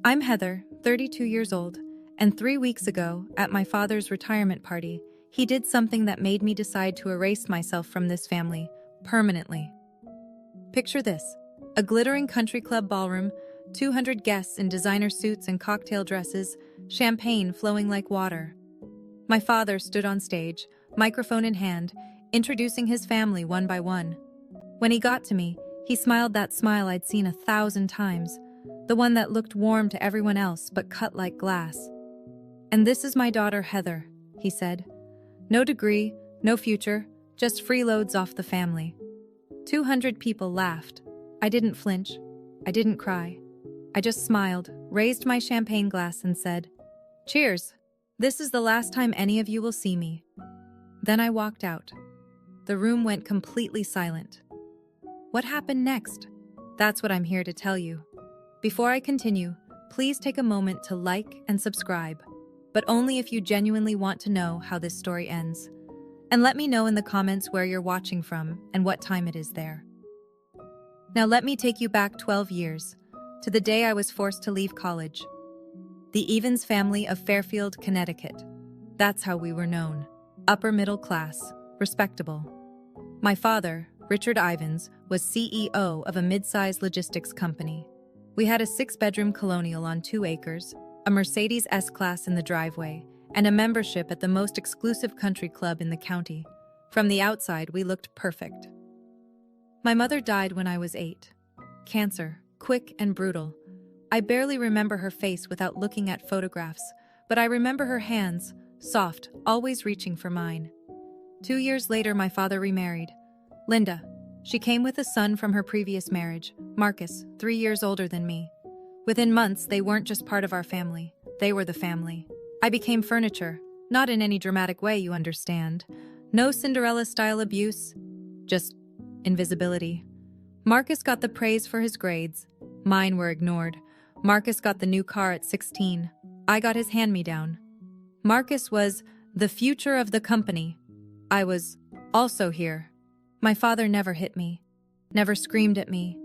I'm Heather, 32 years old, and 3 weeks ago, at my father's retirement party, he did something that made me decide to erase myself from this family, permanently. Picture this: a glittering country club ballroom, 200 guests in designer suits and cocktail dresses, champagne flowing like water. My father stood on stage, microphone in hand, introducing his family one by one. When he got to me, he smiled that smile I'd seen 1,000 times, the one that looked warm to everyone else but cut like glass. "And this is my daughter Heather," he said. "No degree, no future, just freeloads off the family." 200 people laughed. I didn't flinch. I didn't cry. I just smiled, raised my champagne glass and said, "Cheers. This is the last time any of you will see me." Then I walked out. The room went completely silent. What happened next? That's what I'm here to tell you. Before I continue, please take a moment to like and subscribe, but only if you genuinely want to know how this story ends. And let me know in the comments where you're watching from and what time it is there. Now let me take you back 12 years, to the day I was forced to leave college. The Evans family of Fairfield, Connecticut. That's how we were known. Upper middle class, respectable. My father, Richard Ivans, was CEO of a mid-sized logistics company. We had a 6-bedroom colonial on 2 acres, a Mercedes S-Class in the driveway, and a membership at the most exclusive country club in the county. From the outside, we looked perfect. My mother died when I was 8. Cancer, quick and brutal. I barely remember her face without looking at photographs, but I remember her hands, soft, always reaching for mine. 2 years later, my father remarried. Linda. She came with a son from her previous marriage, Marcus, 3 years older than me. Within months, they weren't just part of our family. They were the family. I became furniture, not in any dramatic way, you understand. No Cinderella-style abuse, just invisibility. Marcus got the praise for his grades. Mine were ignored. Marcus got the new car at 16. I got his hand-me-down. Marcus was the future of the company. I was also here. My father never hit me, never screamed at me.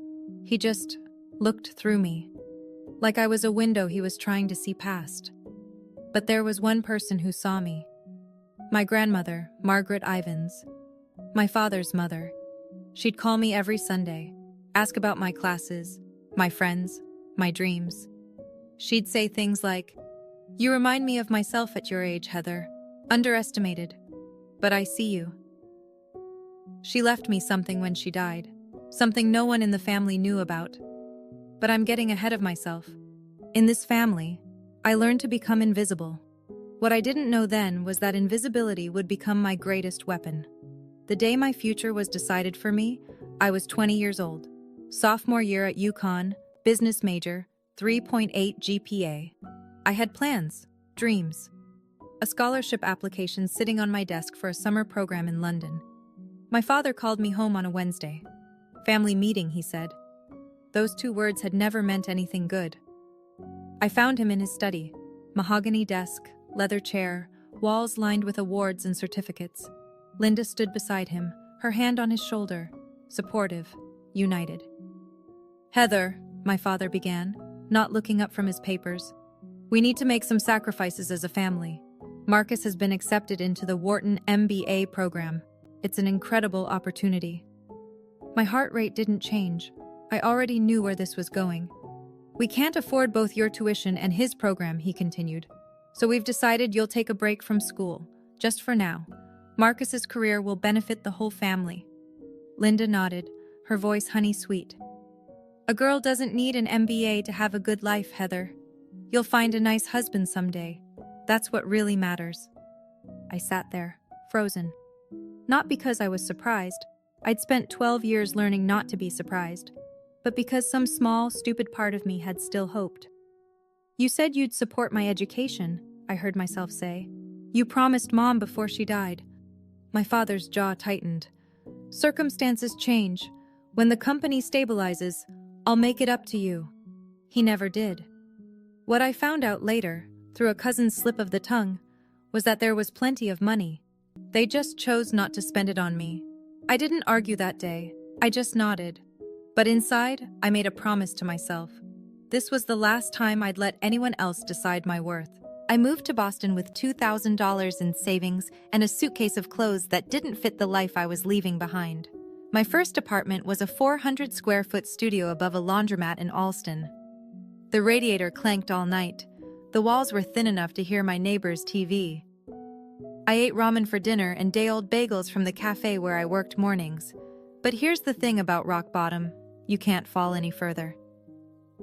He just looked through me, like I was a window he was trying to see past. But there was one person who saw me. My grandmother, Margaret Ivans. My father's mother. She'd call me every Sunday, ask about my classes, my friends, my dreams. She'd say things like, "You remind me of myself at your age, Heather. Underestimated. But I see you." She left me something when she died, something no one in the family knew about. But I'm getting ahead of myself. In this family, I learned to become invisible. What I didn't know then was that invisibility would become my greatest weapon. The day my future was decided for me, I was 20 years old. Sophomore year at UConn, business major, 3.8 GPA. I had plans, dreams. A scholarship application sitting on my desk for a summer program in London. My father called me home on a Wednesday. "Family meeting," he said. Those 2 words had never meant anything good. I found him in his study. Mahogany desk, leather chair, walls lined with awards and certificates. Linda stood beside him, her hand on his shoulder, supportive, united. "Heather," my father began, not looking up from his papers, "we need to make some sacrifices as a family. Marcus has been accepted into the Wharton MBA program. It's an incredible opportunity." My heart rate didn't change. I already knew where this was going. "We can't afford both your tuition and his program," he continued. "So we've decided you'll take a break from school, just for now. Marcus's career will benefit the whole family." Linda nodded, her voice honey-sweet. "A girl doesn't need an MBA to have a good life, Heather. You'll find a nice husband someday. That's what really matters." I sat there, frozen. Not because I was surprised. I'd spent 12 years learning not to be surprised, but because some small, stupid part of me had still hoped. "You said you'd support my education," I heard myself say. "You promised Mom before she died." My father's jaw tightened. "Circumstances change. When the company stabilizes, I'll make it up to you." He never did. What I found out later, through a cousin's slip of the tongue, was that there was plenty of money. They just chose not to spend it on me. I didn't argue that day. I just nodded. But inside, I made a promise to myself. This was the last time I'd let anyone else decide my worth. I moved to Boston with $2,000 in savings and a suitcase of clothes that didn't fit the life I was leaving behind. My first apartment was a 400-square-foot studio above a laundromat in Allston. The radiator clanked all night. The walls were thin enough to hear my neighbor's TV. I ate ramen for dinner and day-old bagels from the cafe where I worked mornings. But here's the thing about rock bottom: you can't fall any further.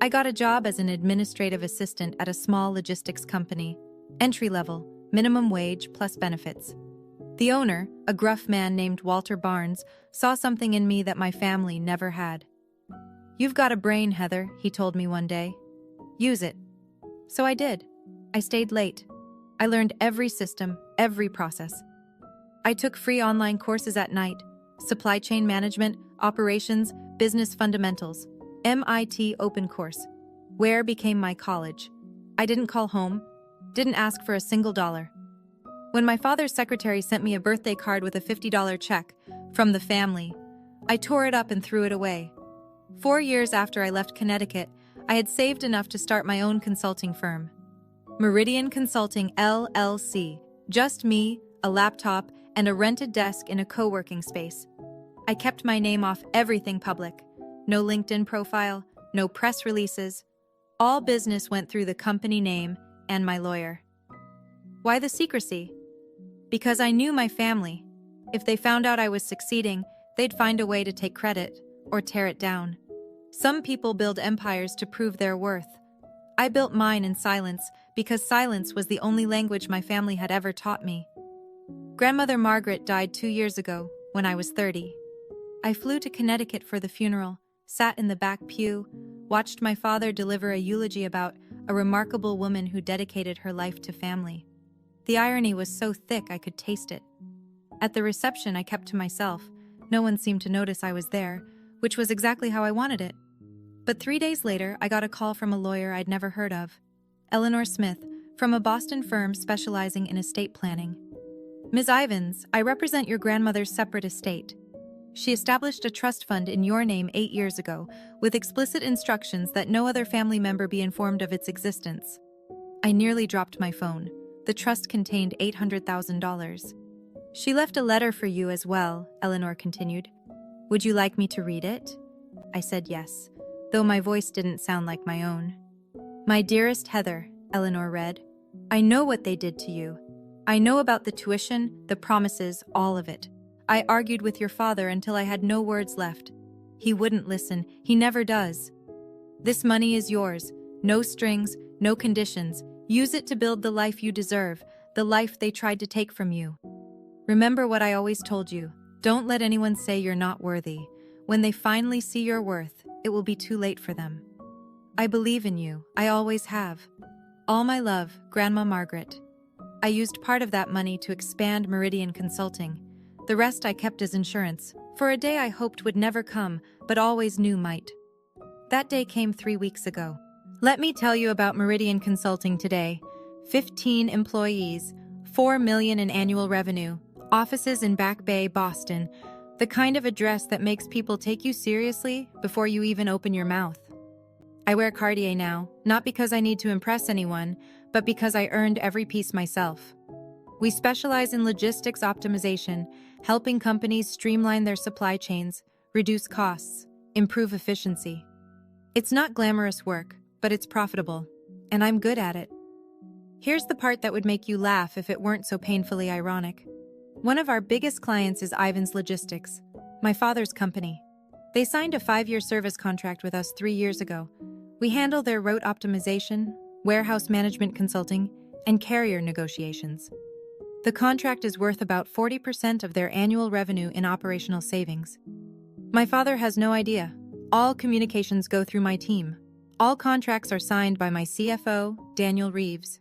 I got a job as an administrative assistant at a small logistics company. Entry level, minimum wage plus benefits. The owner, a gruff man named Walter Barnes, saw something in me that my family never had. "You've got a brain, Heather," he told me one day. "Use it." So I did. I stayed late. I learned every system, every process. I took free online courses at night: supply chain management, operations, business fundamentals. MIT Open Course. Where became my college. I didn't call home, didn't ask for a single dollar. When my father's secretary sent me a birthday card with a $50 check from the family, I tore it up and threw it away. 4 years after I left Connecticut, I had saved enough to start my own consulting firm. Meridian Consulting, LLC. Just me, a laptop, and a rented desk in a co-working space. I kept my name off everything public. No LinkedIn profile, no press releases. All business went through the company name and my lawyer. Why the secrecy? Because I knew my family. If they found out I was succeeding, they'd find a way to take credit or tear it down. Some people build empires to prove their worth. I built mine in silence because silence was the only language my family had ever taught me. Grandmother Margaret died 2 years ago when I was 30. I flew to Connecticut for the funeral, sat in the back pew, watched my father deliver a eulogy about a remarkable woman who dedicated her life to family. The irony was so thick I could taste it. At the reception, I kept to myself. No one seemed to notice I was there, which was exactly how I wanted it. But 3 days later, I got a call from a lawyer I'd never heard of. Eleanor Smith, from a Boston firm specializing in estate planning. "Ms. Ivins, I represent your grandmother's separate estate. She established a trust fund in your name 8 years ago, with explicit instructions that no other family member be informed of its existence." I nearly dropped my phone. The trust contained $800,000. "She left a letter for you as well," Eleanor continued. "Would you like me to read it?" I said yes, though my voice didn't sound like my own. "My dearest Heather," Eleanor read, "I know what they did to you. I know about the tuition, the promises, all of it. I argued with your father until I had no words left. He wouldn't listen. He never does. This money is yours. No strings, no conditions. Use it to build the life you deserve, the life they tried to take from you. Remember what I always told you. Don't let anyone say you're not worthy. When they finally see your worth, it will be too late for them. I believe in you. I always have. All my love, Grandma Margaret." I used part of that money to expand Meridian Consulting. The rest I kept as insurance, for a day I hoped would never come, but always knew might. That day came 3 weeks ago. Let me tell you about Meridian Consulting today. 15 employees, $4 million in annual revenue, offices in Back Bay, Boston, the kind of address that makes people take you seriously before you even open your mouth. I wear Cartier now, not because I need to impress anyone, but because I earned every piece myself. We specialize in logistics optimization, helping companies streamline their supply chains, reduce costs, improve efficiency. It's not glamorous work, but it's profitable, and I'm good at it. Here's the part that would make you laugh if it weren't so painfully ironic. One of our biggest clients is Ivins Logistics, my father's company. They signed a 5-year service contract with us 3 years ago. We handle their route optimization, warehouse management consulting, and carrier negotiations. The contract is worth about 40% of their annual revenue in operational savings. My father has no idea. All communications go through my team. All contracts are signed by my CFO, Daniel Reeves.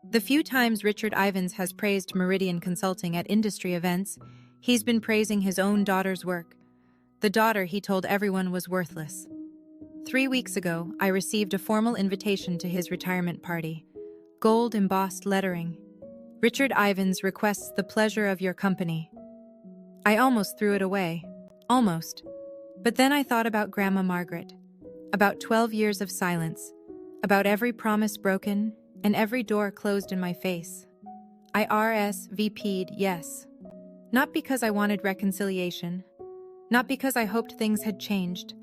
The few times Richard Ivins has praised Meridian Consulting at industry events, he's been praising his own daughter's work. The daughter he told everyone was worthless. 3 weeks ago, I received a formal invitation to his retirement party. Gold embossed lettering. "Richard Ivins requests the pleasure of your company." I almost threw it away. Almost. But then I thought about Grandma Margaret. about 12 years of silence, about every promise broken and every door closed in my face. I RSVP'd yes. Not because I wanted reconciliation, not because I hoped things had changed.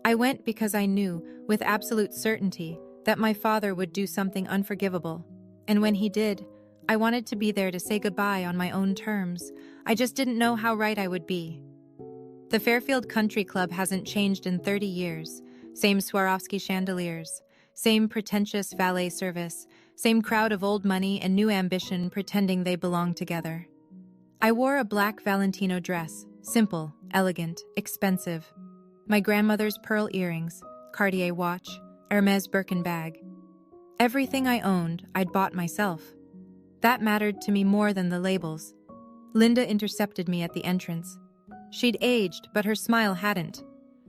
I went because I knew, with absolute certainty, that my father would do something unforgivable. And when he did, I wanted to be there to say goodbye on my own terms. I just didn't know how right I would be. The Fairfield Country Club hasn't changed in 30 years. Same Swarovski chandeliers, same pretentious valet service, same crowd of old money and new ambition pretending they belong together. I wore a black Valentino dress, simple, elegant, expensive. My grandmother's pearl earrings, Cartier watch, Hermes Birkin bag. Everything I owned, I'd bought myself. That mattered to me more than the labels. Linda intercepted me at the entrance. She'd aged, but her smile hadn't.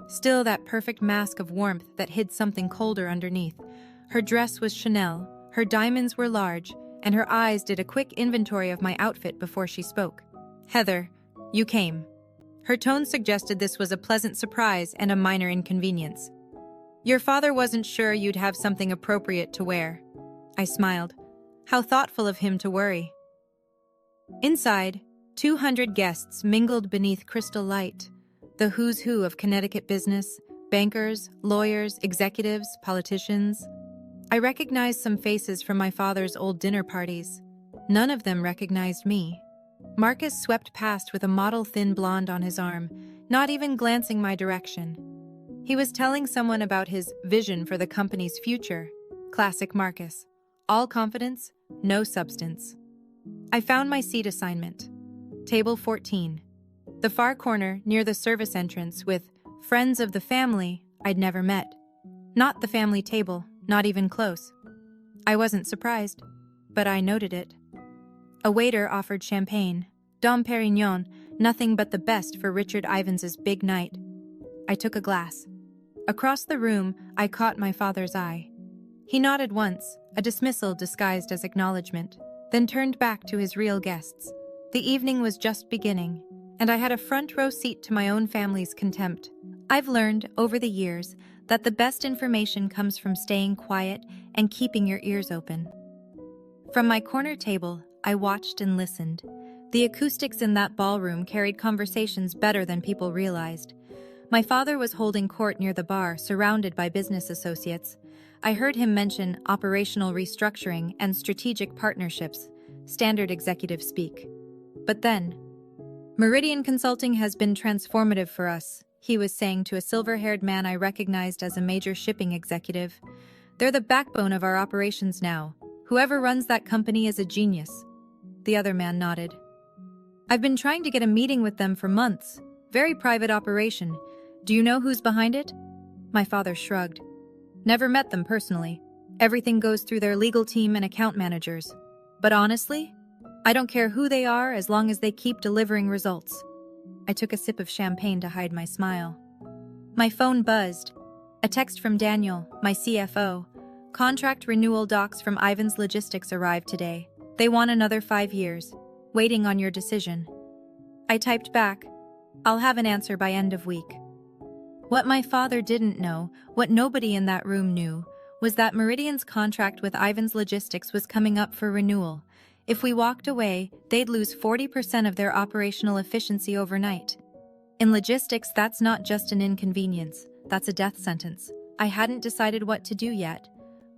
Still that perfect mask of warmth that hid something colder underneath. Her dress was Chanel, her diamonds were large, and her eyes did a quick inventory of my outfit before she spoke. "Heather, you came." Her tone suggested this was a pleasant surprise and a minor inconvenience. "Your father wasn't sure you'd have something appropriate to wear." I smiled. How thoughtful of him to worry. Inside, 200 guests mingled beneath crystal light. The who's who of Connecticut business, bankers, lawyers, executives, politicians. I recognized some faces from my father's old dinner parties. None of them recognized me. Marcus swept past with a model thin blonde on his arm, not even glancing my direction. He was telling someone about his vision for the company's future. Classic Marcus. All confidence, no substance. I found my seat assignment. Table 14. The far corner near the service entrance with friends of the family I'd never met. Not the family table, not even close. I wasn't surprised, but I noted it. A waiter offered champagne, Dom Perignon, nothing but the best for Richard Ivans's big night. I took a glass. Across the room, I caught my father's eye. He nodded once, a dismissal disguised as acknowledgement, then turned back to his real guests. The evening was just beginning, and I had a front row seat to my own family's contempt. I've learned, over the years, that the best information comes from staying quiet and keeping your ears open. From my corner table, I watched and listened. The acoustics in that ballroom carried conversations better than people realized. My father was holding court near the bar, surrounded by business associates. I heard him mention operational restructuring and strategic partnerships, standard executive speak. But then, "Meridian Consulting has been transformative for us," he was saying to a silver-haired man I recognized as a major shipping executive. "They're the backbone of our operations now. Whoever runs that company is a genius." The other man nodded. "I've been trying to get a meeting with them for months. Very private operation. Do you know who's behind it?" My father shrugged. "Never met them personally. Everything goes through their legal team and account managers. But honestly, I don't care who they are as long as they keep delivering results." I took a sip of champagne to hide my smile. My phone buzzed. A text from Daniel, my CFO. "Contract renewal docs from Ivan's Logistics arrived today. They want another 5 years. Waiting on your decision." I typed back, "I'll have an answer by end of week." What my father didn't know, what nobody in that room knew, was that Meridian's contract with Ivan's Logistics was coming up for renewal. If we walked away, they'd lose 40% of their operational efficiency overnight. In logistics, that's not just an inconvenience, that's a death sentence. I hadn't decided what to do yet.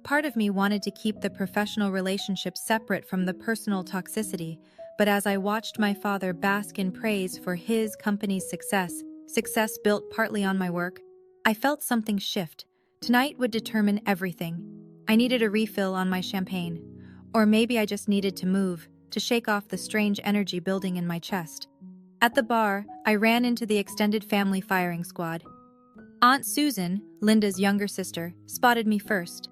Part of me wanted to keep the professional relationship separate from the personal toxicity, but as I watched my father bask in praise for his company's success built partly on my work, I felt something shift. Tonight would determine everything. I needed a refill on my champagne. Or maybe I just needed to move, to shake off the strange energy building in my chest. At the bar, I ran into the extended family firing squad. Aunt Susan, Linda's younger sister, spotted me first.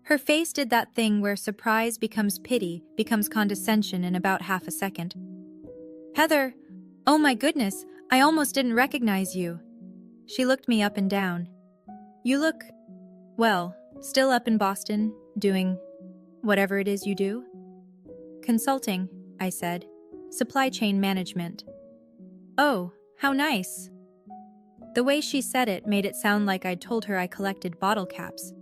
Her face did that thing where surprise becomes pity, becomes condescension in about half a second. "Heather, oh my goodness, I almost didn't recognize you." She looked me up and down. "You look, well, still up in Boston, doing whatever it is you do?" "Consulting," I said. "Supply chain management." "Oh, how nice." The way she said it made it sound like I'd told her I collected bottle caps.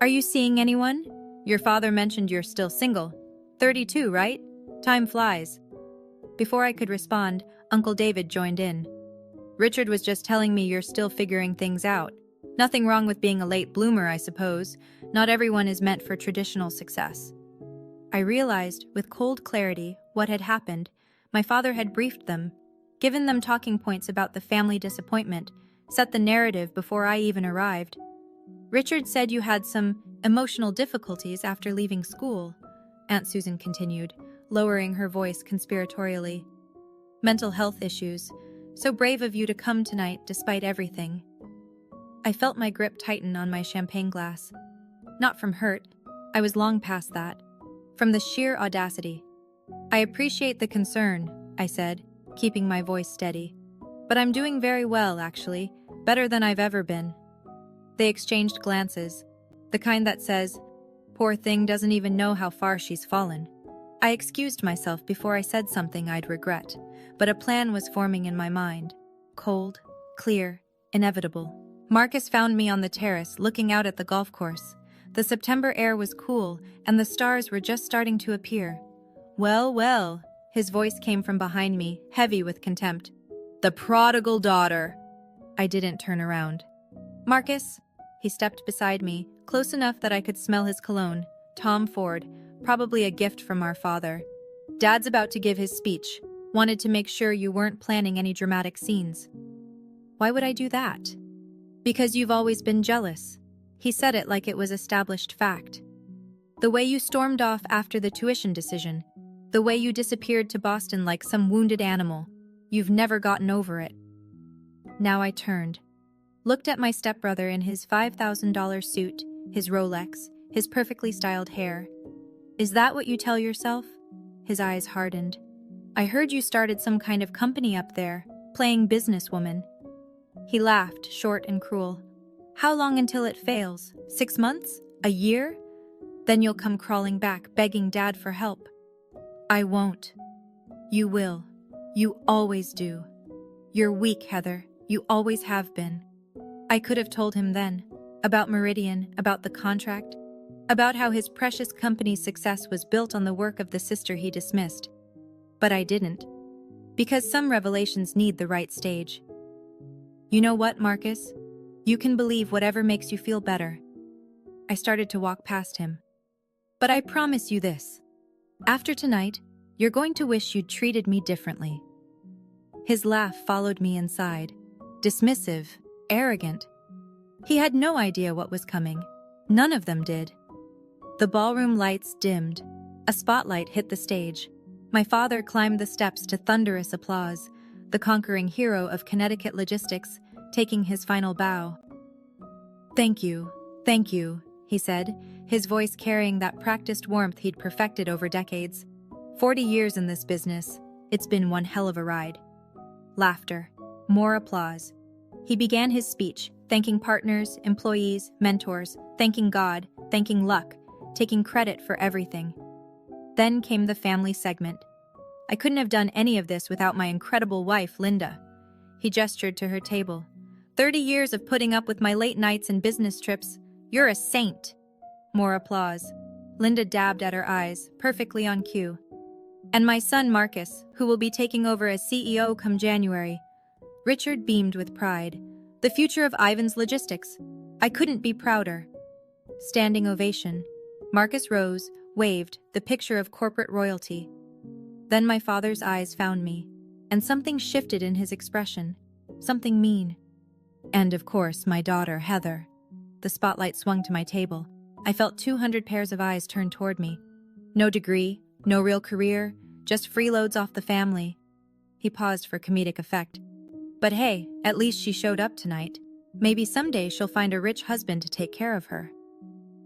Are you seeing anyone? Your father mentioned you're still single. 32, right? Time flies. Before I could respond, Uncle David joined in. Richard was just telling me you're still figuring things out. Nothing wrong with being a late bloomer, I suppose. Not everyone is meant for traditional success. I realized, with cold clarity, what had happened. My father had briefed them, given them talking points about the family disappointment, set the narrative before I even arrived. Richard said you had some emotional difficulties after leaving school, Aunt Susan continued, lowering her voice conspiratorially. Mental health issues. So brave of you to come tonight despite everything. I felt my grip tighten on my champagne glass. Not from hurt. I was long past that. From the sheer audacity. I appreciate the concern, I said, keeping my voice steady. But I'm doing very well, actually. Better than I've ever been. They exchanged glances. The kind that says, poor thing doesn't even know how far she's fallen. I excused myself before I said something I'd regret, but a plan was forming in my mind. Cold, clear, inevitable. Marcus found me on the terrace, looking out at the golf course. The September air was cool, and the stars were just starting to appear. Well, well, his voice came from behind me, heavy with contempt. The prodigal daughter. I didn't turn around. Marcus? He stepped beside me, close enough that I could smell his cologne. Tom Ford, probably a gift from our father. Dad's about to give his speech. Wanted to make sure you weren't planning any dramatic scenes. Why would I do that? Because you've always been jealous. He said it like it was established fact. The way you stormed off after the tuition decision. The way you disappeared to Boston like some wounded animal. You've never gotten over it. Now I turned. Looked at my stepbrother in his $5,000 suit, his Rolex, his perfectly styled hair. Is that what you tell yourself? His eyes hardened. I heard you started some kind of company up there, playing businesswoman. He laughed, short and cruel. How long until it fails? 6 months? A year? Then you'll come crawling back, begging Dad for help. I won't. You will. You always do. You're weak, Heather. You always have been. I could have told him then. About Meridian, about the contract. About how his precious company's success was built on the work of the sister he dismissed. But I didn't. Because some revelations need the right stage. You know what, Marcus? You can believe whatever makes you feel better. I started to walk past him. But I promise you this. After tonight, you're going to wish you'd treated me differently. His laugh followed me inside. Dismissive, arrogant. He had no idea what was coming. None of them did. The ballroom lights dimmed. A spotlight hit the stage. My father climbed the steps to thunderous applause, the conquering hero of Connecticut logistics, taking his final bow. Thank you, he said, his voice carrying that practiced warmth he'd perfected over decades. 40 years in this business, it's been one hell of a ride. Laughter. More applause. He began his speech, thanking partners, employees, mentors, thanking God, thanking luck, taking credit for everything. Then came the family segment. I couldn't have done any of this without my incredible wife, Linda. He gestured to her table. 30 years of putting up with my late nights and business trips. You're a saint. More applause. Linda dabbed at her eyes, perfectly on cue. And my son, Marcus, who will be taking over as CEO come January. Richard beamed with pride. The future of Ivan's logistics. I couldn't be prouder. Standing ovation. Marcus rose, waved, the picture of corporate royalty. Then my father's eyes found me, and something shifted in his expression. Something mean. And of course, my daughter, Heather. The spotlight swung to my table. I felt 200 pairs of eyes turn toward me. No degree, no real career, just freeloads off the family. He paused for comedic effect. But hey, at least she showed up tonight. Maybe someday she'll find a rich husband to take care of her.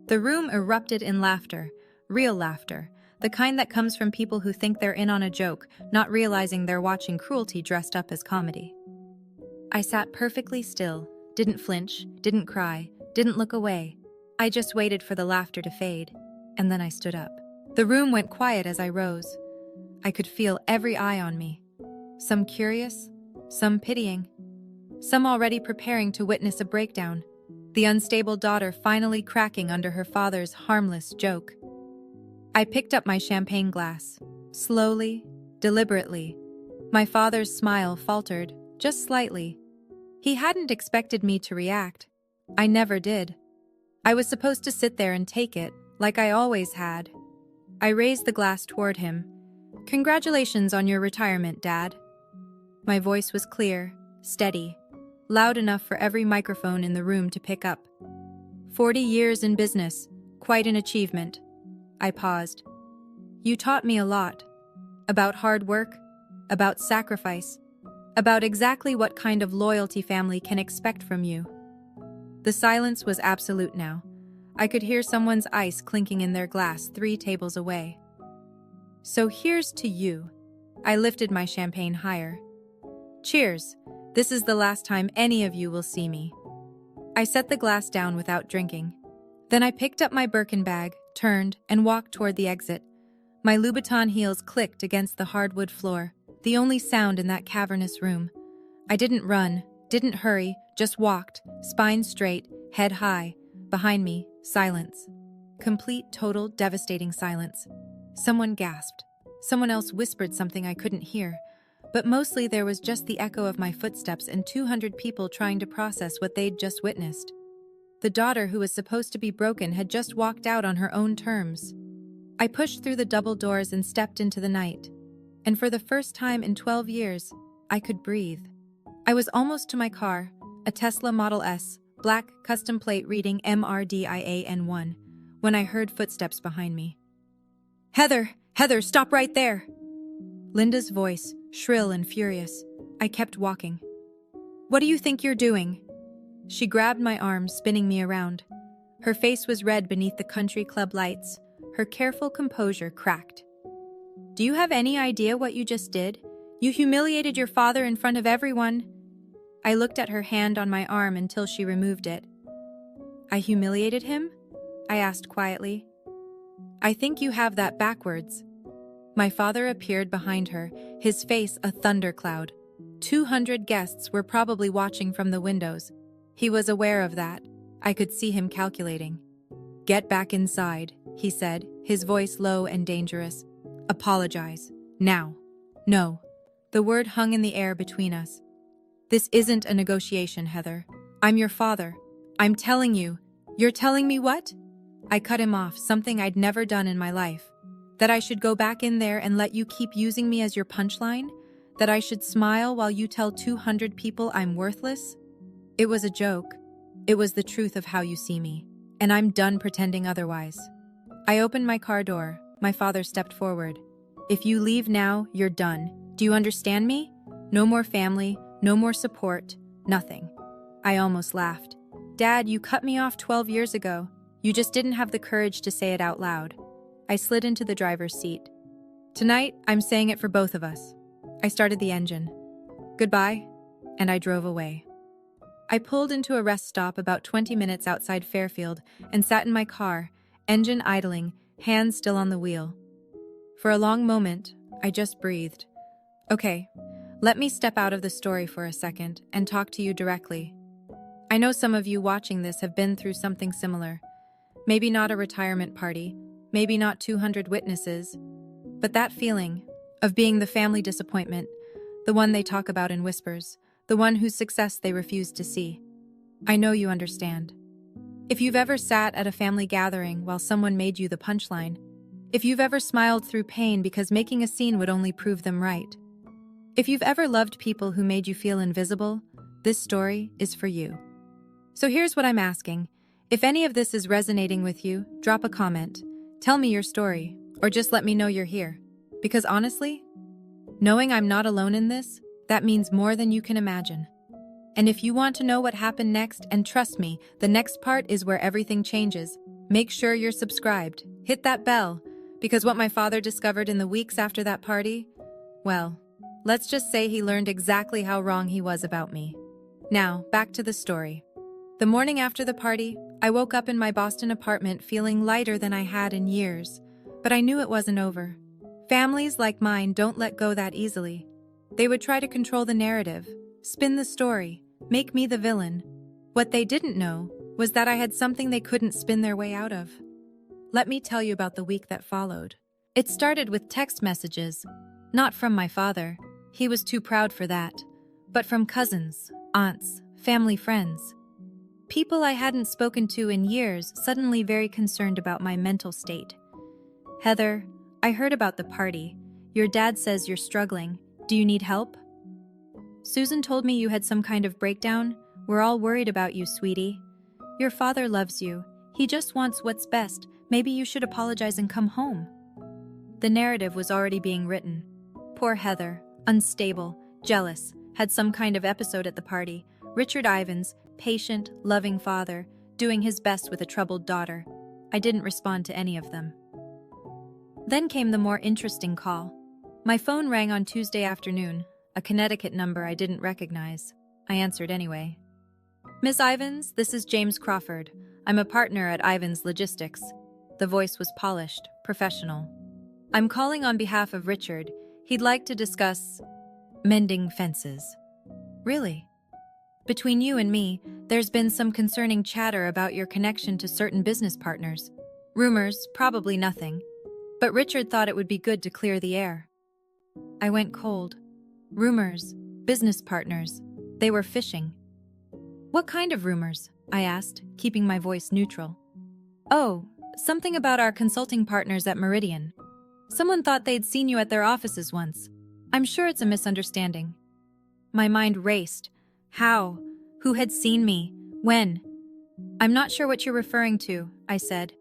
The room erupted in laughter, real laughter, the kind that comes from people who think they're in on a joke, not realizing they're watching cruelty dressed up as comedy. I sat perfectly still, didn't flinch, didn't cry, didn't look away. I just waited for the laughter to fade, and then I stood up. The room went quiet as I rose. I could feel every eye on me. Some curious, some pitying. some already preparing to witness a breakdown, the unstable daughter finally cracking under her father's harmless joke. I picked up my champagne glass, slowly, deliberately. My father's smile faltered, just slightly. He hadn't expected me to react. I never did. I was supposed to sit there and take it, like I always had. I raised the glass toward him. "Congratulations on your retirement, Dad." My voice was clear, steady, loud enough for every microphone in the room to pick up. 40 years in business, quite an achievement. I paused. "You taught me a lot. About hard work, about sacrifice, about exactly what kind of loyalty family can expect from you." The silence was absolute now. I could hear someone's ice clinking in their glass 3 tables away. "So here's to you." I lifted my champagne higher. "Cheers. This is the last time any of you will see me." I set the glass down without drinking. Then I picked up my Birkin bag, turned, and walked toward the exit. My Louboutin heels clicked against the hardwood floor, the only sound in that cavernous room. I didn't run, didn't hurry, just walked, spine straight, head high. Behind me, silence. Complete, total, devastating silence. Someone gasped. Someone else whispered something I couldn't hear. But mostly there was just the echo of my footsteps and 200 people trying to process what they'd just witnessed. The daughter who was supposed to be broken had just walked out on her own terms. I pushed through the double doors and stepped into the night. And for the first time in 12 years, I could breathe. I was almost to my car, a Tesla Model S, black custom plate reading MRDIAN1, when I heard footsteps behind me. Heather, stop right there!" Linda's voice, shrill and furious. I kept walking. "What do you think you're doing?" She grabbed my arm, spinning me around. Her face was red beneath the country club lights. Her careful composure cracked. "Do you have any idea what you just did? You humiliated your father in front of everyone." I looked at her hand on my arm until she removed it. "I humiliated him?" I asked quietly. "I think you have that backwards." My father appeared behind her, his face a thundercloud. 200 guests were probably watching from the windows. He was aware of that. I could see him calculating. "Get back inside," he said, his voice low and dangerous. "Apologize. Now." "No." The word hung in the air between us. "This isn't a negotiation, Heather. I'm your father. I'm telling you." "You're telling me what?" I cut him off, something I'd never done in my life. That I should go back in there and let you keep using me as your punchline? That I should smile while you tell 200 people I'm worthless? It was a joke. It was the truth of how you see me. And I'm done pretending otherwise. I opened my car door. My father stepped forward. "If you leave now, you're done. Do you understand me? No more family, no more support, nothing." I almost laughed. "Dad, you cut me off 12 years ago. You just didn't have the courage to say it out loud." I slid into the driver's seat. "Tonight, I'm saying it for both of us." I started the engine. "Goodbye," and I drove away. I pulled into a rest stop about 20 minutes outside Fairfield and sat in my car, engine idling, hands still on the wheel. For a long moment, I just breathed. Okay, let me step out of the story for a second and talk to you directly. I know some of you watching this have been through something similar. Maybe not a retirement party, maybe not 200 witnesses, but that feeling of being the family disappointment, the one they talk about in whispers, the one whose success they refuse to see. I know you understand. If you've ever sat at a family gathering while someone made you the punchline, if you've ever smiled through pain because making a scene would only prove them right, if you've ever loved people who made you feel invisible, this story is for you. So here's what I'm asking. If any of this is resonating with you, drop a comment. Tell me your story, or just let me know you're here. Because honestly, knowing I'm not alone in this, that means more than you can imagine. And if you want to know what happened next, and trust me, the next part is where everything changes, make sure you're subscribed. Hit that bell, because what my father discovered in the weeks after that party, well, let's just say he learned exactly how wrong he was about me. Now, back to the story. The morning after the party, I woke up in my Boston apartment feeling lighter than I had in years, but I knew it wasn't over. Families like mine don't let go that easily. They would try to control the narrative, spin the story, make me the villain. What they didn't know was that I had something they couldn't spin their way out of. Let me tell you about the week that followed. It started with text messages, not from my father. He was too proud for that, but from cousins, aunts, family friends. People I hadn't spoken to in years, suddenly very concerned about my mental state. Heather, I heard about the party. Your dad says you're struggling. Do you need help? Susan told me you had some kind of breakdown. We're all worried about you, sweetie. Your father loves you. He just wants what's best. Maybe you should apologize and come home. The narrative was already being written. Poor Heather, unstable, jealous, had some kind of episode at the party. Richard Ivins, patient, loving father, doing his best with a troubled daughter. I didn't respond to any of them. Then came the more interesting call. My phone rang on Tuesday afternoon, a Connecticut number I didn't recognize. I answered anyway. Miss Ivins, this is James Crawford. I'm a partner at Ivins Logistics. The voice was polished, professional. I'm calling on behalf of Richard. He'd like to discuss mending fences. Really? Between you and me, there's been some concerning chatter about your connection to certain business partners. Rumors, probably nothing. But Richard thought it would be good to clear the air. I went cold. Rumors, business partners, they were fishing. What kind of rumors? I asked, keeping my voice neutral. Oh, something about our consulting partners at Meridian. Someone thought they'd seen you at their offices once. I'm sure it's a misunderstanding. My mind raced. How? Who had seen me? When? I'm not sure what you're referring to, I said.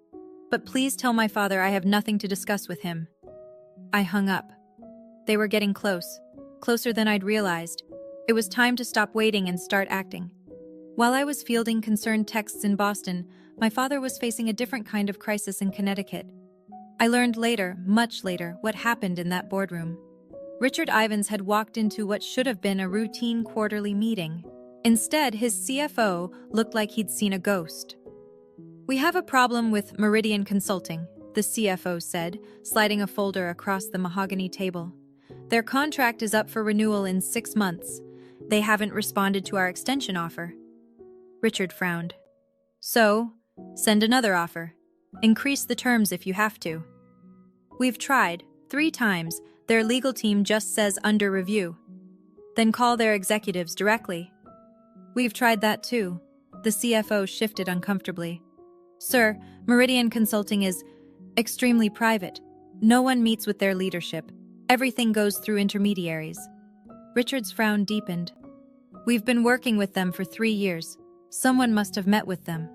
But please tell my father I have nothing to discuss with him. I hung up. They were getting close, closer than I'd realized. It was time to stop waiting and start acting. While I was fielding concerned texts in Boston, my father was facing a different kind of crisis in Connecticut. I learned later, much later, what happened in that boardroom. Richard Ivins had walked into what should have been a routine quarterly meeting. Instead, his CFO looked like he'd seen a ghost. We have a problem with Meridian Consulting, the CFO said, sliding a folder across the mahogany table. Their contract is up for renewal in 6 months. They haven't responded to our extension offer. Richard frowned. So, send another offer. Increase the terms if you have to. We've tried, 3 times. Their legal team just says under review. Then call their executives directly. We've tried that too. The CFO shifted uncomfortably. Sir, Meridian Consulting is extremely private. No one meets with their leadership. Everything goes through intermediaries. Richard's frown deepened. We've been working with them for 3 years. Someone must have met with them.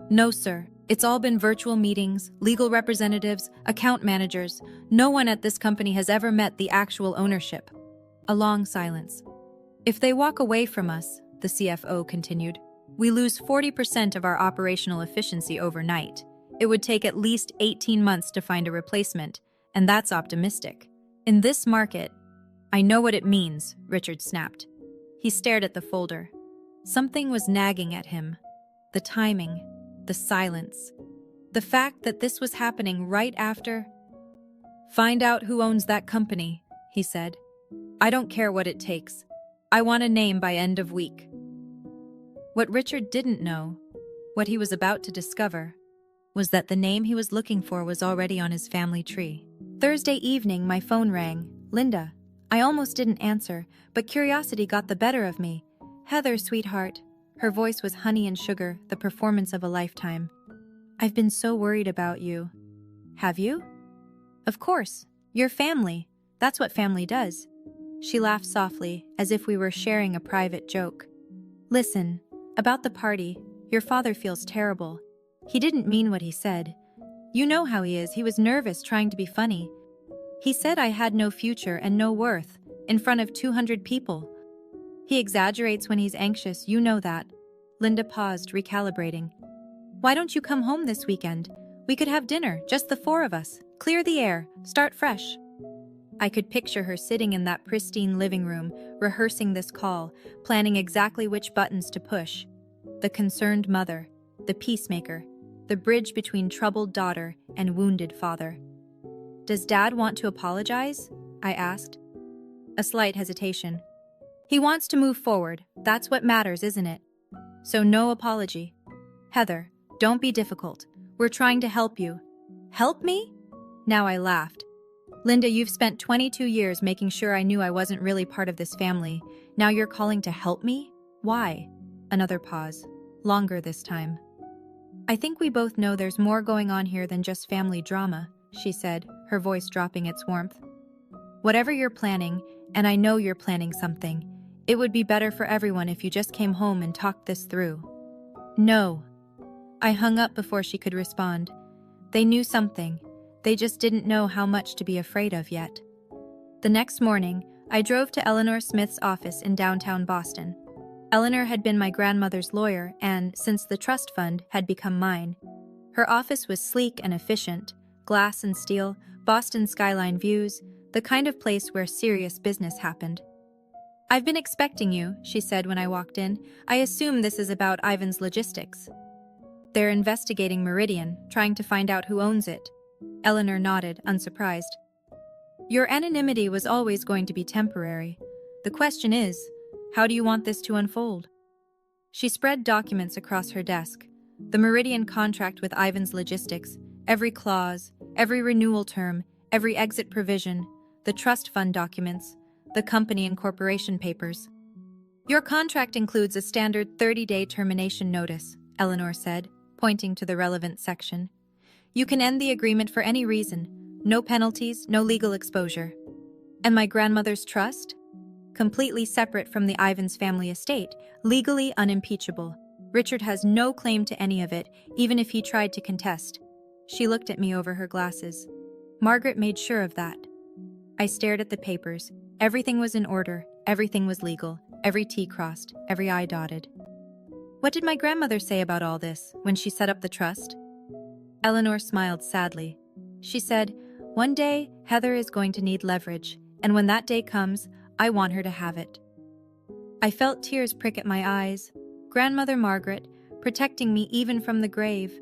No, sir. It's all been virtual meetings, legal representatives, account managers. No one at this company has ever met the actual ownership. A long silence. If they walk away from us, the CFO continued, we lose 40% of our operational efficiency overnight. It would take at least 18 months to find a replacement, and that's optimistic. In this market, I know what it means, Richard snapped. He stared at the folder. Something was nagging at him. The timing, the silence, the fact that this was happening right after. Find out who owns that company, he said. I don't care what it takes. I want a name by end of week. What Richard didn't know, what he was about to discover, was that the name he was looking for was already on his family tree. Thursday evening, my phone rang. Linda. I almost didn't answer, but curiosity got the better of me. Heather, sweetheart. Her voice was honey and sugar, the performance of a lifetime. I've been so worried about you. Have you? Of course. Your family. That's what family does. She laughed softly, as if we were sharing a private joke. Listen, about the party, your father feels terrible. He didn't mean what he said. You know how he is. He was nervous, trying to be funny. He said I had no future and no worth, in front of 200 people. He exaggerates when he's anxious, you know that. Linda paused, recalibrating. Why don't you come home this weekend? We could have dinner, just the 4 of us. Clear the air, start fresh. I could picture her sitting in that pristine living room, rehearsing this call, planning exactly which buttons to push. The concerned mother, the peacemaker, the bridge between troubled daughter and wounded father. Does Dad want to apologize? I asked. A slight hesitation. He wants to move forward. That's what matters, isn't it? So no apology. Heather, don't be difficult. We're trying to help you. Help me? Now I laughed. Linda, you've spent 22 years making sure I knew I wasn't really part of this family. Now you're calling to help me? Why? Another pause. Longer this time. I think we both know there's more going on here than just family drama, she said, her voice dropping its warmth. Whatever you're planning, and I know you're planning something, it would be better for everyone if you just came home and talked this through. No. I hung up before she could respond. They knew something. They just didn't know how much to be afraid of yet. The next morning, I drove to Eleanor Smith's office in downtown Boston. Eleanor had been my grandmother's lawyer and, since the trust fund, had become mine. Her office was sleek and efficient, glass and steel, Boston skyline views, the kind of place where serious business happened. I've been expecting you, she said when I walked in. I assume this is about Ivan's logistics. They're investigating Meridian, trying to find out who owns it. Eleanor nodded, unsurprised. Your anonymity was always going to be temporary. The question is, how do you want this to unfold? She spread documents across her desk. The Meridian contract with Ivan's logistics, every clause, every renewal term, every exit provision, the trust fund documents, the company and corporation papers. Your contract includes a standard 30-day termination notice, Eleanor said, pointing to the relevant section. You can end the agreement for any reason. No penalties, no legal exposure. And my grandmother's trust? Completely separate from the Ivans family estate, legally unimpeachable. Richard has no claim to any of it, even if he tried to contest. She looked at me over her glasses. Margaret made sure of that. I stared at the papers. Everything was in order, everything was legal, every T crossed, every I dotted. What did my grandmother say about all this when she set up the trust? Eleanor smiled sadly. She said, "One day, Heather is going to need leverage, and when that day comes, I want her to have it." I felt tears prick at my eyes. Grandmother Margaret, protecting me even from the grave.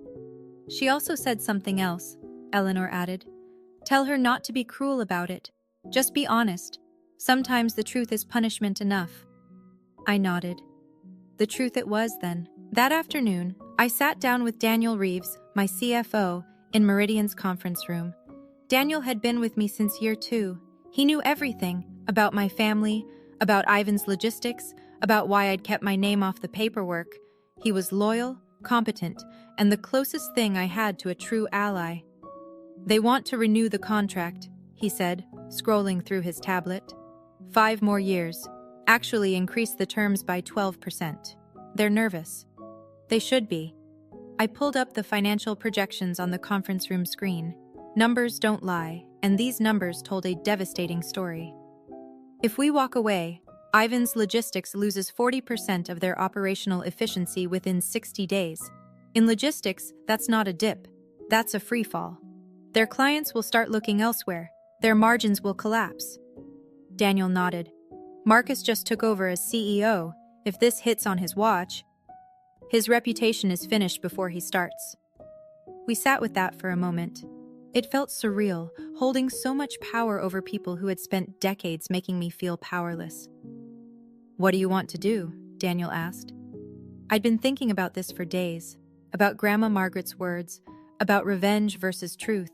She also said something else, Eleanor added. Tell her not to be cruel about it. Just be honest. Sometimes the truth is punishment enough. I nodded. The truth it was then. That afternoon, I sat down with Daniel Reeves, my CFO, in Meridian's conference room. Daniel had been with me since year 2. He knew everything about my family, about Ivan's logistics, about why I'd kept my name off the paperwork. He was loyal, competent, and the closest thing I had to a true ally. They want to renew the contract, he said, scrolling through his tablet. 5 more years. Actually increase the terms by 12%. They're nervous. They should be. I pulled up the financial projections on the conference room screen. Numbers don't lie, and these numbers told a devastating story. If we walk away, Ivan's Logistics loses 40% of their operational efficiency within 60 days. In logistics, that's not a dip. That's a free fall. Their clients will start looking elsewhere. Their margins will collapse. Daniel nodded. Marcus just took over as CEO. If this hits on his watch, his reputation is finished before he starts. We sat with that for a moment. It felt surreal, holding so much power over people who had spent decades making me feel powerless. What do you want to do? Daniel asked. I'd been thinking about this for days, about Grandma Margaret's words, about revenge versus truth,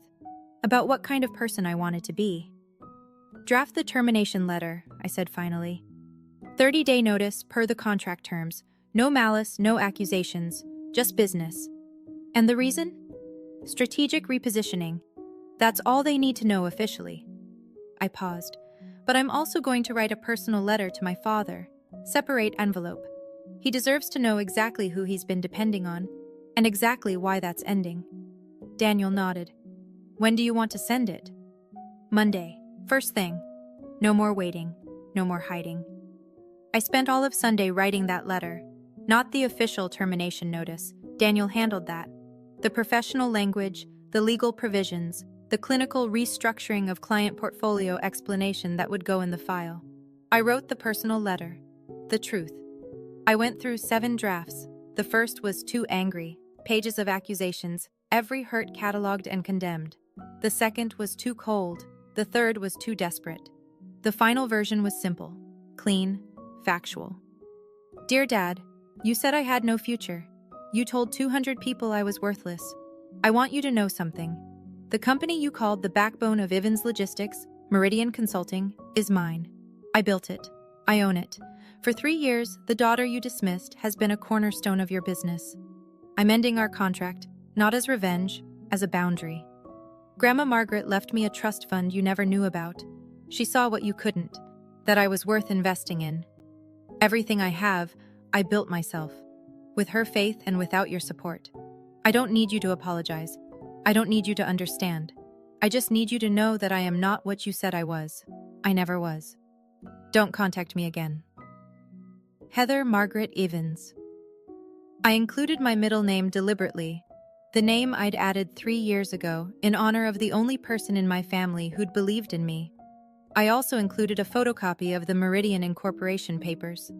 about what kind of person I wanted to be. Draft the termination letter, I said finally. 30-day notice per the contract terms. No malice, no accusations, just business. And the reason? Strategic repositioning. That's all they need to know officially. I paused. But I'm also going to write a personal letter to my father. Separate envelope. He deserves to know exactly who he's been depending on, and exactly why that's ending. Daniel nodded. When do you want to send it? Monday. First thing. No more waiting. No more hiding. I spent all of Sunday writing that letter. Not the official termination notice. Daniel handled that. The professional language, the legal provisions, the clinical restructuring of client portfolio explanation that would go in the file. I wrote the personal letter. The truth. I went through 7 drafts. The first was too angry. Pages of accusations, every hurt cataloged and condemned. The second was too cold. The third was too desperate. The final version was simple, clean, factual. Dear Dad, you said I had no future. You told 200 people I was worthless. I want you to know something. The company you called the backbone of Ivins Logistics, Meridian Consulting, is mine. I built it. I own it. For 3 years, the daughter you dismissed has been a cornerstone of your business. I'm ending our contract, not as revenge, as a boundary. Grandma Margaret left me a trust fund you never knew about. She saw what you couldn't, that I was worth investing in. Everything I have, I built myself, with her faith and without your support. I don't need you to apologize. I don't need you to understand. I just need you to know that I am not what you said I was. I never was. Don't contact me again. Heather Margaret Evans. I included my middle name deliberately, the name I'd added 3 years ago in honor of the only person in my family who'd believed in me. I also included a photocopy of the Meridian Incorporation papers.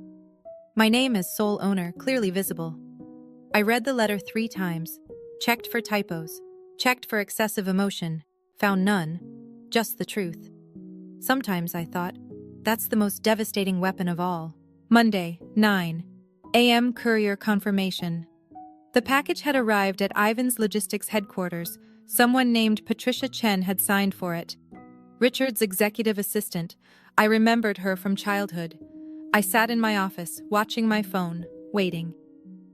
My name as sole owner clearly visible. I read the letter 3 times, checked for typos, checked for excessive emotion, found none, just the truth. Sometimes I thought, that's the most devastating weapon of all. Monday, 9 a.m. Courier confirmation. The package had arrived at Ivan's Logistics headquarters. Someone named Patricia Chen had signed for it. Richard's executive assistant. I remembered her from childhood. I sat in my office, watching my phone, waiting.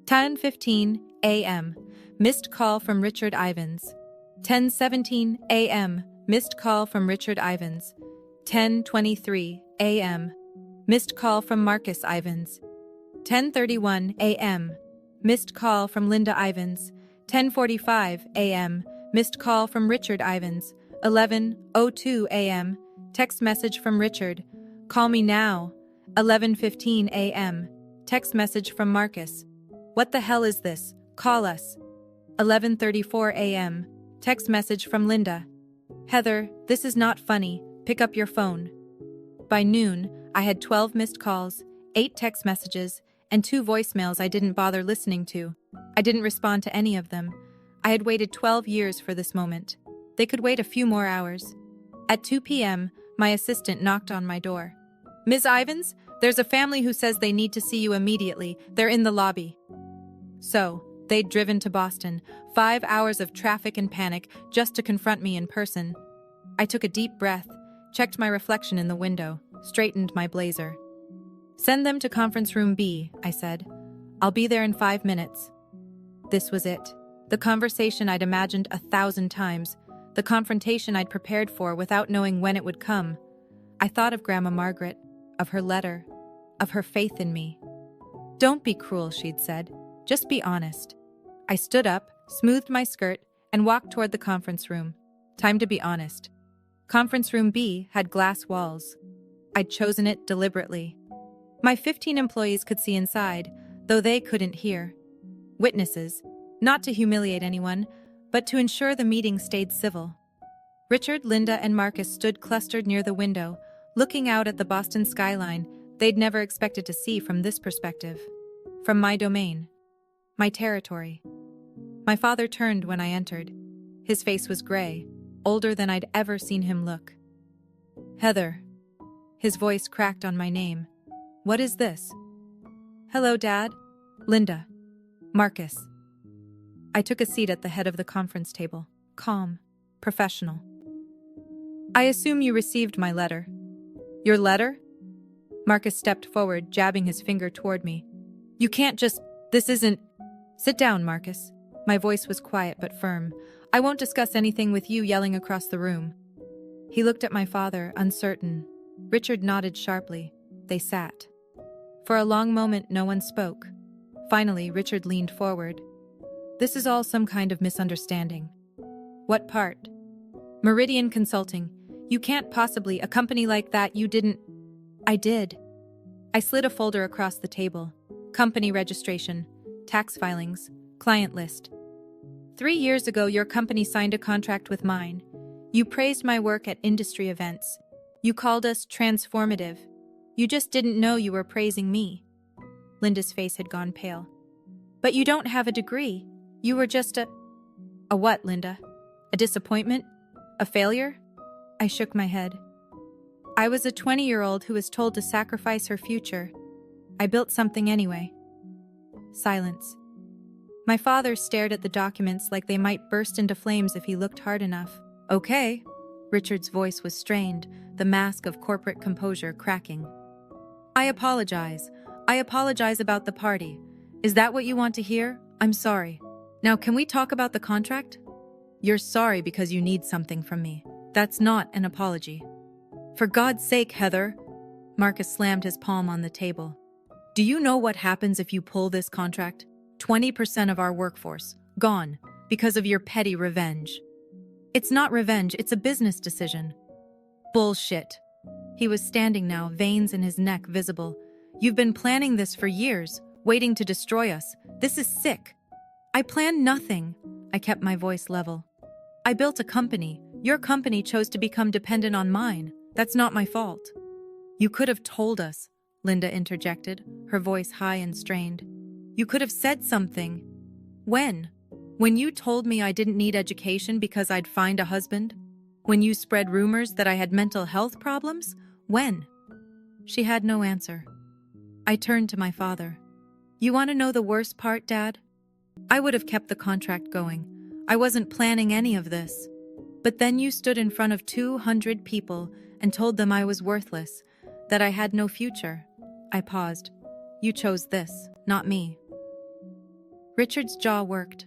10:15 a.m. Missed call from Richard Ivans. 10:17 a.m. Missed call from Richard Ivans. 10:23 a.m. Missed call from Marcus Ivans. 10:31 a.m. Missed call from Linda Ivans. 10:45 a.m. Missed call from Richard Ivans. 11:02 a.m. Text message from Richard. Call me now. 11:15 a.m. Text message from Marcus. What the hell is this? Call us. 11:34 a.m. Text message from Linda. Heather, this is not funny. Pick up your phone. By noon, I had 12 missed calls, 8 text messages, and 2 voicemails I didn't bother listening to. I didn't respond to any of them. I had waited 12 years for this moment. They could wait a few more hours. At 2 p.m., my assistant knocked on my door. Ms. Ivans, there's a family who says they need to see you immediately. They're in the lobby. So, they'd driven to Boston, 5 hours of traffic and panic just to confront me in person. I took a deep breath, checked my reflection in the window, straightened my blazer. Send them to conference room B, I said. I'll be there in 5 minutes. This was it. The conversation I'd imagined 1,000 times. The confrontation I'd prepared for without knowing when it would come. I thought of Grandma Margaret, of her letter, of her faith in me. Don't be cruel, she'd said. Just be honest. I stood up, smoothed my skirt, and walked toward the conference room. Time to be honest. Conference room B had glass walls. I'd chosen it deliberately. My 15 employees could see inside, though they couldn't hear. Witnesses, not to humiliate anyone, but to ensure the meeting stayed civil. Richard, Linda, and Marcus stood clustered near the window, looking out at the Boston skyline they'd never expected to see from this perspective. From my domain. My territory. My father turned when I entered. His face was gray, older than I'd ever seen him look. Heather. His voice cracked on my name. What is this? Hello, Dad. Linda. Marcus. I took a seat at the head of the conference table, calm, professional. I assume you received my letter. Your letter? Marcus stepped forward, jabbing his finger toward me. You can't just... This isn't... Sit down, Marcus. My voice was quiet but firm. I won't discuss anything with you yelling across the room. He looked at my father, uncertain. Richard nodded sharply. They sat. For a long moment, no one spoke. Finally, Richard leaned forward. This is all some kind of misunderstanding. What part? Meridian Consulting. You can't possibly, a company like that, you didn't... I did. I slid a folder across the table. Company registration, tax filings, client list. 3 years ago, your company signed a contract with mine. You praised my work at industry events. You called us transformative. You just didn't know you were praising me. Linda's face had gone pale. But you don't have a degree. You were just a what, Linda? A disappointment? A failure? I shook my head. I was a 20-year-old who was told to sacrifice her future, I built something anyway. Silence. My father stared at the documents like they might burst into flames if he looked hard enough. Okay. Richard's voice was strained, the mask of corporate composure cracking. I apologize. I apologize about the party. Is that what you want to hear? I'm sorry. Now, can we talk about the contract? You're sorry because you need something from me. That's not an apology. For God's sake, Heather. Marcus slammed his palm on the table. Do you know what happens if you pull this contract? 20% of our workforce, gone, because of your petty revenge. It's not revenge, it's a business decision. Bullshit. He was standing now, veins in his neck visible. You've been planning this for years, waiting to destroy us. This is sick. I planned nothing. I kept my voice level. I built a company. Your company chose to become dependent on mine. That's not my fault. You could have told us, Linda interjected, her voice high and strained. You could have said something. When? When you told me I didn't need education because I'd find a husband? When you spread rumors that I had mental health problems? When? She had no answer. I turned to my father. You want to know the worst part, Dad? I would have kept the contract going. I wasn't planning any of this. But then you stood in front of 200 people and told them I was worthless, that I had no future. I paused. You chose this, not me. Richard's jaw worked.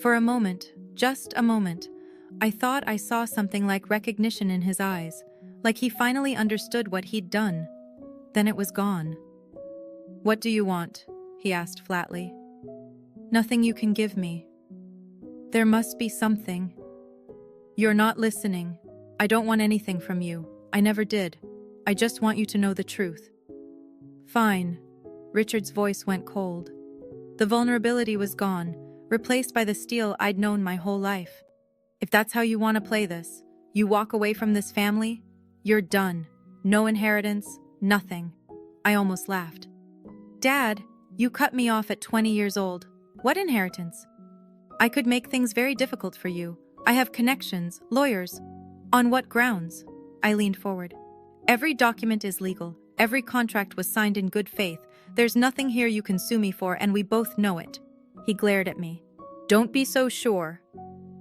For a moment, just a moment, I thought I saw something like recognition in his eyes, like he finally understood what he'd done. Then it was gone. What do you want? He asked flatly. Nothing you can give me. There must be something. You're not listening. I don't want anything from you. I never did. I just want you to know the truth. Fine. Richard's voice went cold. The vulnerability was gone, replaced by the steel I'd known my whole life. If that's how you want to play this, you walk away from this family, you're done. No inheritance, nothing. I almost laughed. Dad, you cut me off at 20 years old. What inheritance? I could make things very difficult for you. I have connections, lawyers. On what grounds? I leaned forward. Every document is legal. Every contract was signed in good faith. There's nothing here you can sue me for, and we both know it. He glared at me. Don't be so sure.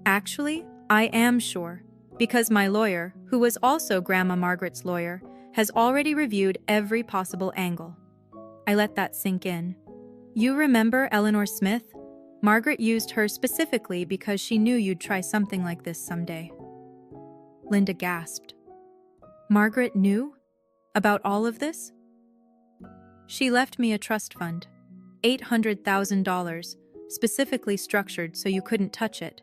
Actually, I am sure, because my lawyer, who was also Grandma Margaret's lawyer, has already reviewed every possible angle. I let that sink in. You remember Eleanor Smith? Margaret used her specifically because she knew you'd try something like this someday. Linda gasped. Margaret knew? About all of this? She left me a trust fund, $800,000, specifically structured so you couldn't touch it.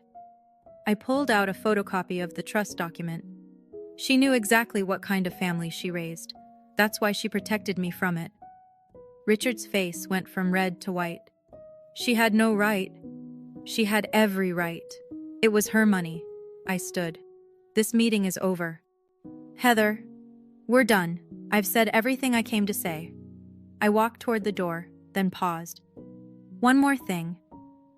I pulled out a photocopy of the trust document. She knew exactly what kind of family she raised. That's why she protected me from it. Richard's face went from red to white. She had no right. She had every right. It was her money. I stood. This meeting is over. Heather, we're done. I've said everything I came to say. I walked toward the door, then paused. One more thing.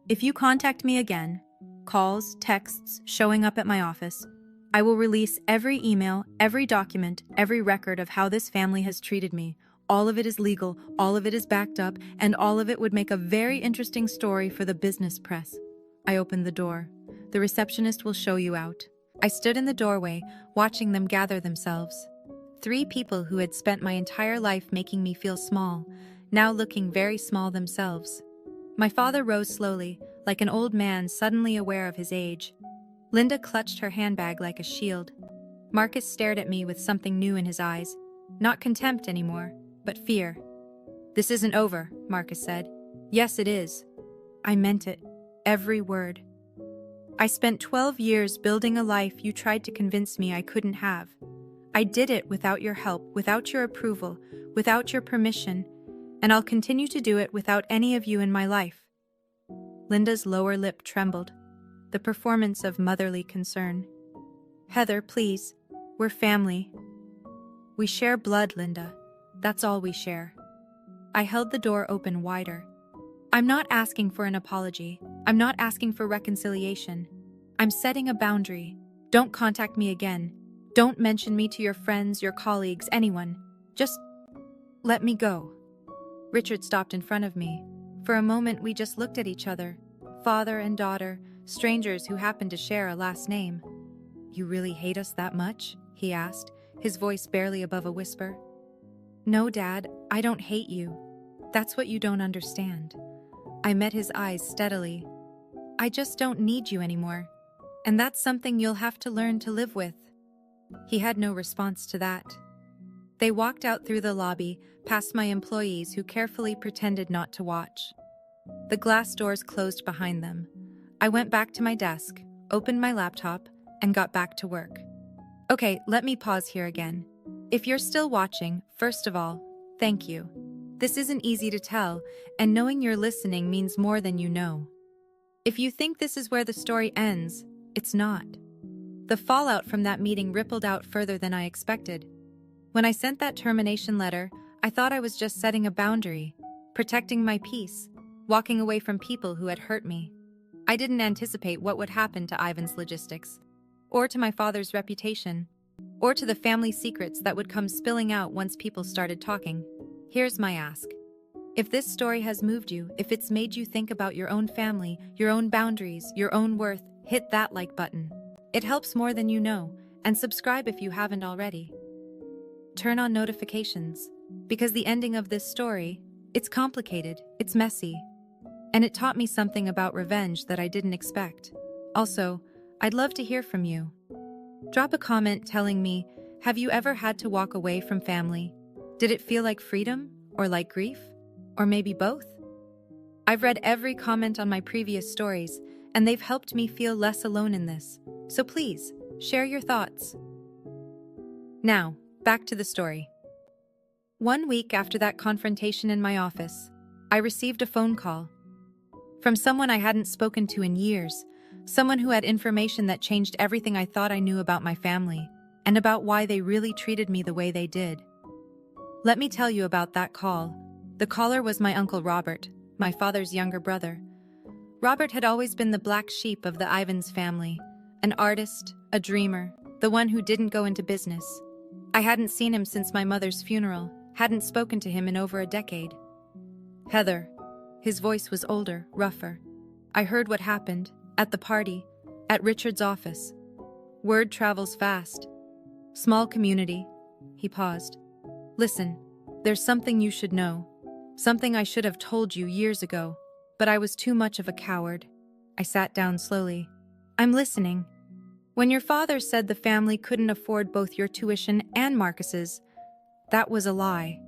If you contact me again, calls, texts, showing up at my office, I will release every email, every document, every record of how this family has treated me. All of it is legal, all of it is backed up, and all of it would make a very interesting story for the business press. I opened the door. The receptionist will show you out. I stood in the doorway, watching them gather themselves. 3 people who had spent my entire life making me feel small, now looking very small themselves. My father rose slowly, like an old man suddenly aware of his age. Linda clutched her handbag like a shield. Marcus stared at me with something new in his eyes. Not contempt anymore, but fear. This isn't over, Marcus said. Yes, it is. I meant it. Every word. I spent 12 years building a life you tried to convince me I couldn't have. I did it without your help, without your approval, without your permission, and I'll continue to do it without any of you in my life. Linda's lower lip trembled, the performance of motherly concern. Heather, please. We're family. We share blood, Linda. That's all we share. I held the door open wider. I'm not asking for an apology. I'm not asking for reconciliation. I'm setting a boundary. Don't contact me again. Don't mention me to your friends, your colleagues, anyone. Just let me go. Richard stopped in front of me. For a moment, we just looked at each other, father and daughter, strangers who happened to share a last name. "You really hate us that much?" he asked, his voice barely above a whisper. "No, Dad, I don't hate you. That's what you don't understand." I met his eyes steadily. "I just don't need you anymore. And that's something you'll have to learn to live with." He had no response to that. They walked out through the lobby, past my employees who carefully pretended not to watch. The glass doors closed behind them. I went back to my desk, opened my laptop, and got back to work. Okay, let me pause here again. If you're still watching, first of all, thank you. This isn't easy to tell, and knowing you're listening means more than you know. If you think this is where the story ends, it's not. The fallout from that meeting rippled out further than I expected. When I sent that termination letter, I thought I was just setting a boundary, protecting my peace, walking away from people who had hurt me. I didn't anticipate what would happen to Ivan's logistics, or to my father's reputation, or to the family secrets that would come spilling out once people started talking. Here's my ask. If this story has moved you, if it's made you think about your own family, your own boundaries, your own worth, hit that like button. It helps more than you know, and subscribe if you haven't already. Turn on notifications, because the ending of this story, it's complicated, it's messy, and it taught me something about revenge that I didn't expect. Also, I'd love to hear from you. Drop a comment telling me, have you ever had to walk away from family? Did it feel like freedom, or like grief, or maybe both? I've read every comment on my previous stories, and they've helped me feel less alone in this. So please, share your thoughts. Now, back to the story. 1 week after that confrontation in my office, I received a phone call from someone I hadn't spoken to in years, someone who had information that changed everything I thought I knew about my family, and about why they really treated me the way they did. Let me tell you about that call. The caller was my Uncle Robert, my father's younger brother. Robert had always been the black sheep of the Ivans family, an artist, a dreamer, the one who didn't go into business. I hadn't seen him since my mother's funeral, hadn't spoken to him in over a decade. "Heather." His voice was older, rougher. "I heard what happened, at the party, at Richard's office. Word travels fast. Small community." He paused. "Listen, there's something you should know. Something I should have told you years ago, but I was too much of a coward." I sat down slowly. "I'm listening. When your father said the family couldn't afford both your tuition and Marcus's, that was a lie."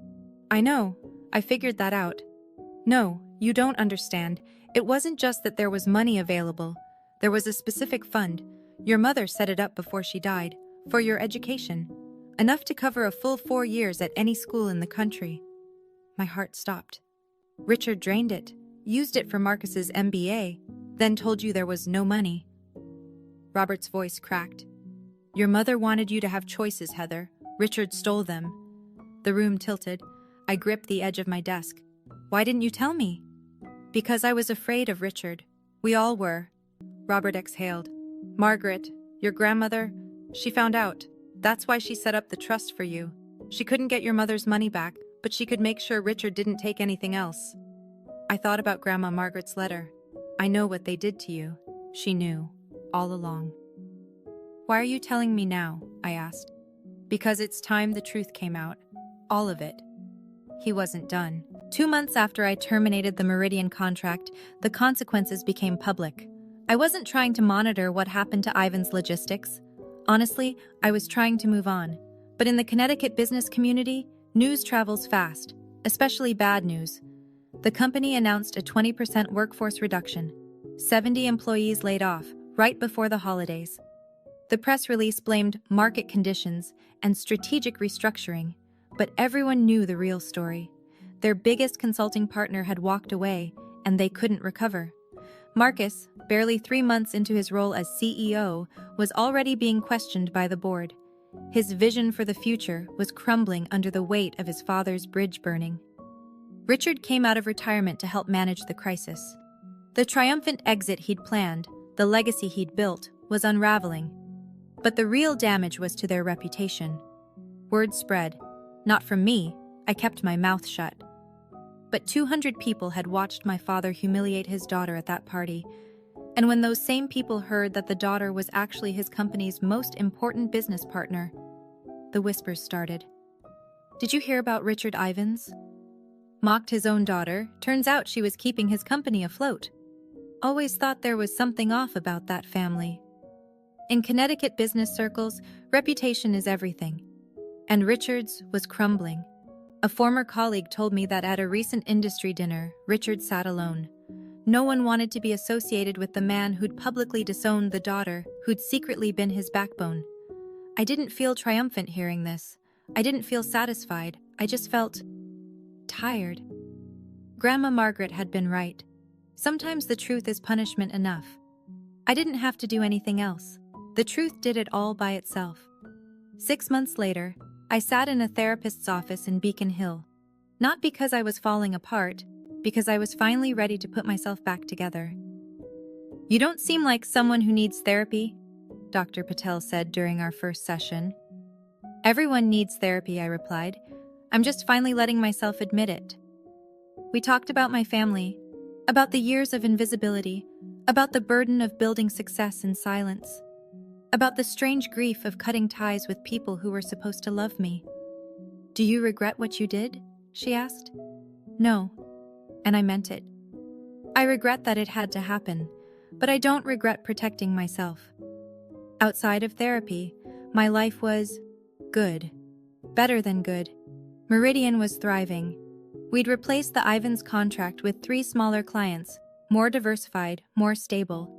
"I know. I figured that out." "No, you don't understand. It wasn't just that there was money available. There was a specific fund. Your mother set it up before she died, for your education. Enough to cover a full 4 years at any school in the country." My heart stopped. "Richard drained it, used it for Marcus's MBA, then told you there was no money." Robert's voice cracked. "Your mother wanted you to have choices, Heather. Richard stole them." The room tilted. I gripped the edge of my desk. "Why didn't you tell me?" "Because I was afraid of Richard. We all were." Robert exhaled. "Margaret, your grandmother, she found out. That's why she set up the trust for you. She couldn't get your mother's money back, but she could make sure Richard didn't take anything else." I thought about Grandma Margaret's letter. "I know what they did to you." She knew, all along. "Why are you telling me now?" I asked. "Because it's time the truth came out. All of it." He wasn't done. 2 months after I terminated the Meridian contract, the consequences became public. I wasn't trying to monitor what happened to Ivan's logistics. Honestly, I was trying to move on. But in the Connecticut business community, news travels fast, especially bad news. The company announced a 20% workforce reduction. 70 employees laid off, right before the holidays. The press release blamed market conditions and strategic restructuring, but everyone knew the real story. Their biggest consulting partner had walked away, and they couldn't recover. Marcus, barely 3 months into his role as CEO, was already being questioned by the board. His vision for the future was crumbling under the weight of his father's bridge burning. Richard came out of retirement to help manage the crisis. The triumphant exit he'd planned, the legacy he'd built, was unraveling. But the real damage was to their reputation. Word spread. Not from me. I kept my mouth shut. But 200 people had watched my father humiliate his daughter at that party, and when those same people heard that the daughter was actually his company's most important business partner, the whispers started. Did you hear about Richard Ivins? Mocked his own daughter, turns out she was keeping his company afloat. Always thought there was something off about that family. In Connecticut business circles, reputation is everything. And Richard's was crumbling. A former colleague told me that at a recent industry dinner, Richard sat alone. No one wanted to be associated with the man who'd publicly disowned the daughter, who'd secretly been his backbone. I didn't feel triumphant hearing this. I didn't feel satisfied. I just felt tired. Grandma Margaret had been right. Sometimes the truth is punishment enough. I didn't have to do anything else. The truth did it all by itself. 6 months later, I sat in a therapist's office in Beacon Hill. Not because I was falling apart, because I was finally ready to put myself back together. You don't seem like someone who needs therapy, Dr. Patel said during our first session. Everyone needs therapy, I replied. I'm just finally letting myself admit it. We talked about my family, about the years of invisibility, about the burden of building success in silence, about the strange grief of cutting ties with people who were supposed to love me. Do you regret what you did? She asked. No, and I meant it. I regret that it had to happen, but I don't regret protecting myself. Outside of therapy, my life was good. Better than good. Meridian was thriving. We'd replaced the Ivins contract with 3 smaller clients, more diversified, more stable.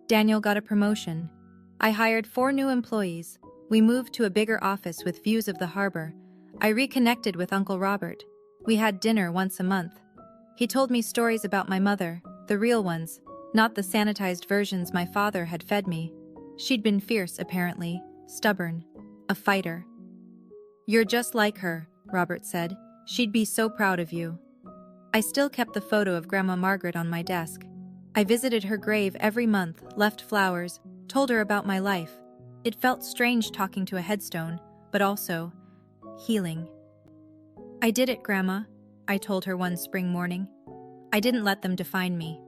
Daniel got a promotion. I hired 4 new employees. We moved to a bigger office with views of the harbor. I reconnected with Uncle Robert. We had dinner once a month. He told me stories about my mother, the real ones, not the sanitized versions my father had fed me. She'd been fierce, apparently, stubborn, a fighter. You're just like her, Robert said. She'd be so proud of you. I still kept the photo of Grandma Margaret on my desk. I visited her grave every month, left flowers, told her about my life. It felt strange talking to a headstone, but also healing. I did it, Grandma, I told her one spring morning. I didn't let them define me.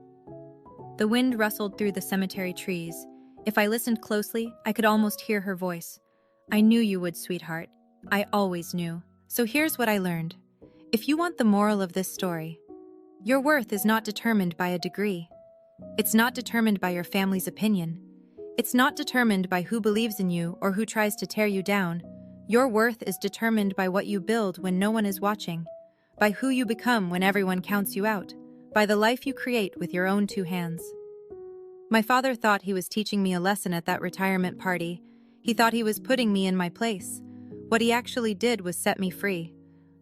The wind rustled through the cemetery trees. If I listened closely, I could almost hear her voice. I knew you would, sweetheart. I always knew. So here's what I learned. If you want the moral of this story, your worth is not determined by a degree. It's not determined by your family's opinion. It's not determined by who believes in you or who tries to tear you down. Your worth is determined by what you build when no one is watching, by who you become when everyone counts you out, by the life you create with your own 2 hands. My father thought he was teaching me a lesson at that retirement party. He thought he was putting me in my place. What he actually did was set me free.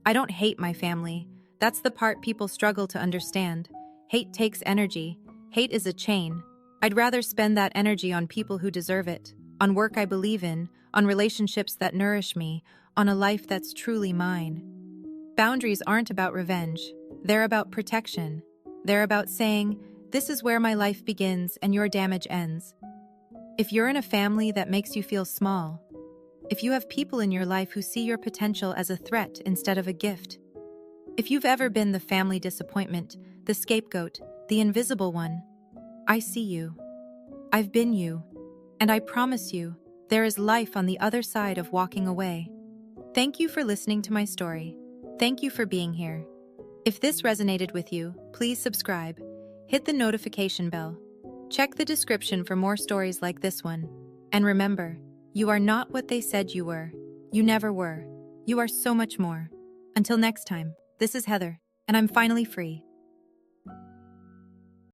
I don't hate my family. That's the part people struggle to understand. Hate takes energy. Hate is a chain. I'd rather spend that energy on people who deserve it, on work I believe in, on relationships that nourish me, on a life that's truly mine. Boundaries aren't about revenge. They're about protection. They're about saying, this is where my life begins and your damage ends. If you're in a family that makes you feel small, if you have people in your life who see your potential as a threat instead of a gift, if you've ever been the family disappointment, the scapegoat, the invisible one, I see you. I've been you. And I promise you, there is life on the other side of walking away. Thank you for listening to my story. Thank you for being here. If this resonated with you, please subscribe. Hit the notification bell. Check the description for more stories like this one. And remember, you are not what they said you were. You never were. You are so much more. Until next time, this is Heather, and I'm finally free.